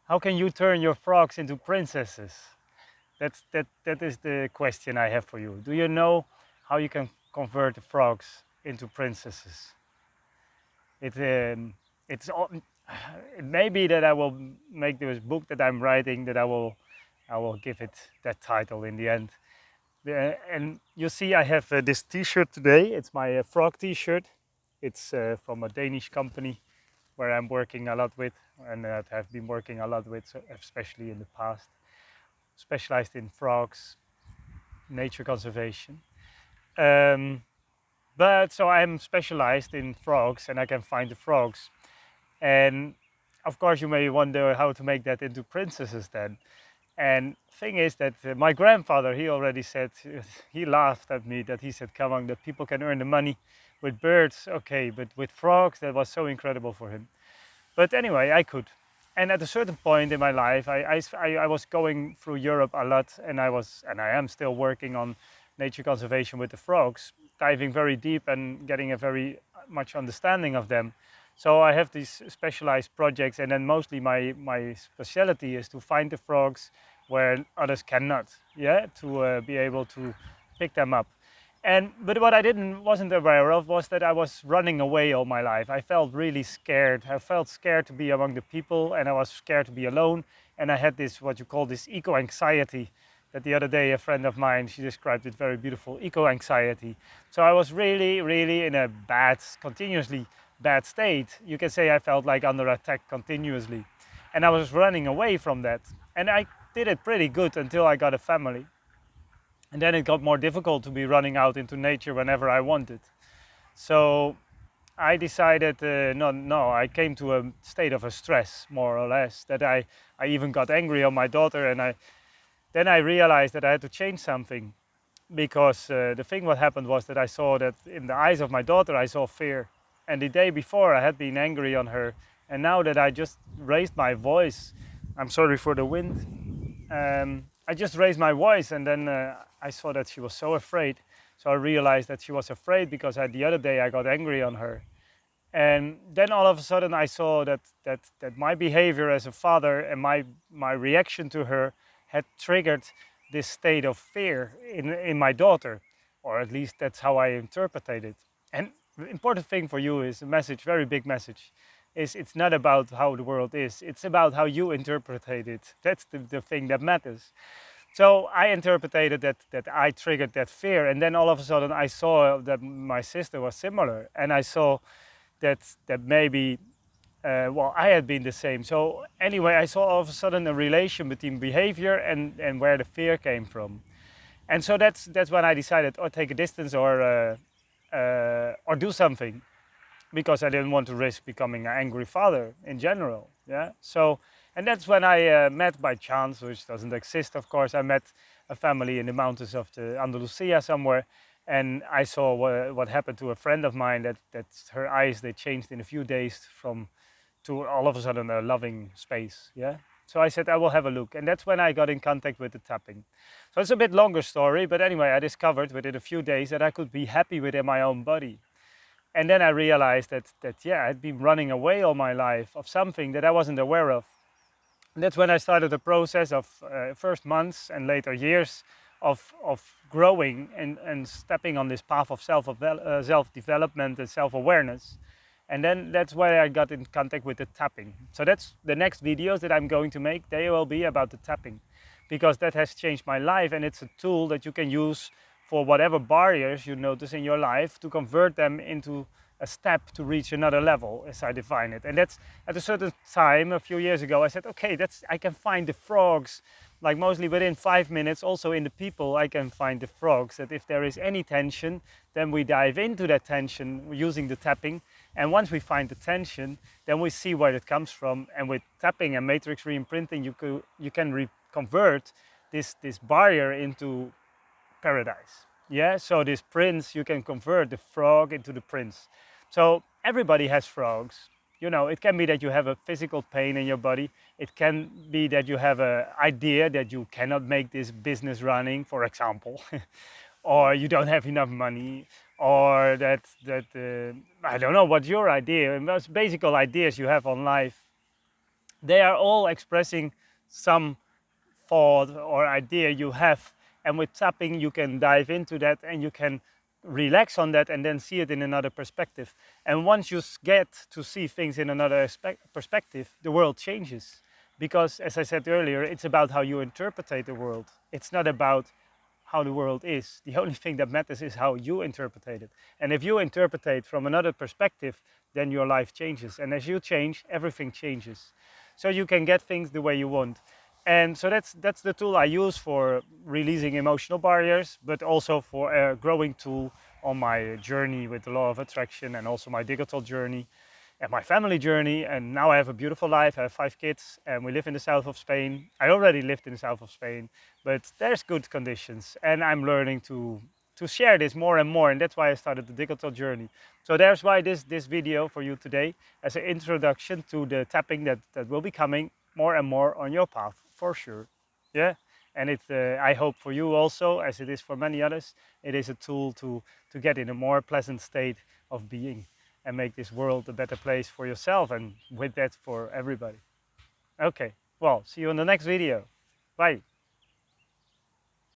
how can you turn your frogs into princesses? That is the question I have for you. Do you know how you can convert the frogs into princesses? It it's all, it may be that I will make this book that I'm writing, that I will give it that title in the end. And you see, I have this T-shirt today. It's my frog T-shirt. It's from a Danish company where I'm working a lot with, and that have been working a lot with, especially in the past. Specialized in frogs, nature conservation. Um, but so I'm specialized in frogs, and I can find the frogs. And of course, you may wonder how to make that into princesses then. And thing is that my grandfather, he already said, he laughed at me that he said, come on, that people can earn the money with birds, okay, but with frogs, that was so incredible for him. But anyway, I could. And at a certain point in my life, I was going through Europe a lot, and I am still working on nature conservation with the frogs, diving very deep and getting a very much understanding of them. So I have these specialized projects, and then mostly my specialty is to find the frogs where others cannot, yeah, to be able to pick them up. And but what I didn't wasn't aware of was that I was running away all my life. I felt really scared. I felt scared to be among the people, and I was scared to be alone. And I had this what you call this eco anxiety. That the other day a friend of mine, she described it very beautiful, eco anxiety. So I was really, really in a bad, continuously bad state. You can say I felt like under attack continuously, and I was running away from that. And I did it pretty good until I got a family. And then it got more difficult to be running out into nature whenever I wanted. So I decided, no, I came to a state of a stress, more or less, that I even got angry on my daughter. And then I realized that I had to change something. Because the thing what happened was that I saw that in the eyes of my daughter, I saw fear. And the day before, I had been angry on her. And now that I just raised my voice, I'm sorry for the wind. I just raised my voice, and then I saw that she was so afraid. So I realized that she was afraid because the other day I got angry on her. And then all of a sudden I saw that my behavior as a father and my reaction to her had triggered this state of fear in my daughter, or at least that's how I interpreted it. And the important thing for you is a message, very big message, is it's not about how the world is, it's about how you interpretate it. That's the thing that matters. So I interpreted that I triggered that fear, and then all of a sudden I saw that my sister was similar, and I saw that maybe well, I had been the same. So anyway, I saw all of a sudden a relation between behavior and where the fear came from. And so that's when I decided, or take a distance, or do something, because I didn't want to risk becoming an angry father in general. Yeah. So, and that's when I met by chance, which doesn't exist, of course. I met a family in the mountains of the Andalusia somewhere, and I saw what happened to a friend of mine. That her eyes, they changed in a few days from to all of a sudden a loving space. Yeah. So I said I will have a look, and that's when I got in contact with the tapping. So it's a bit longer story, but anyway, I discovered within a few days that I could be happy within my own body. And then I realized that yeah, I'd been running away all my life of something that I wasn't aware of. And that's when I started the process of first months and later years of growing and stepping on this path of self-development and self-awareness. And then that's where I got in contact with the tapping. So that's the next videos that I'm going to make. They will be about the tapping, because that has changed my life, and it's a tool that you can use for whatever barriers you notice in your life to convert them into a step to reach another level, as I define it. And that's at a certain time, a few years ago, I said, okay, I can find the frogs, like mostly within 5 minutes. Also in the people, I can find the frogs, that if there is any tension, then we dive into that tension using the tapping. And once we find the tension, then we see where it comes from. And with tapping and matrix reimprinting, you can convert this barrier into paradise. Yeah, so this prince, you can convert the frog into the prince. So everybody has frogs. You know, it can be that you have a physical pain in your body. It can be that you have an idea that you cannot make this business running, for example, or you don't have enough money, or that I don't know what your idea, most basic ideas you have on life. They are all expressing some thought or idea you have, and with tapping you can dive into that and you can relax on that and then see it in another perspective. And once you get to see things in another perspective, the world changes, because as I said earlier, it's about how you interpret the world. It's not about how the world is. The only thing that matters is how you interpret it. And if you interpret it from another perspective, then your life changes. And as you change, everything changes. So you can get things the way you want. And so that's the tool I use for releasing emotional barriers, but also for a growing tool on my journey with the law of attraction, and also my digital journey and my family journey. And now I have a beautiful life. I have 5 kids and we live in the south of Spain. I already lived in the south of Spain, but there's good conditions and I'm learning to share this more and more, and that's why I started the digital journey. So there's why this video for you today, as an introduction to the tapping that will be coming more and more on your path for sure. Yeah. And it I hope for you also, as it is for many others, it is a tool to get in a more pleasant state of being and make this world a better place for yourself, and with that for everybody. Okay, well, see you in the next video. Bye.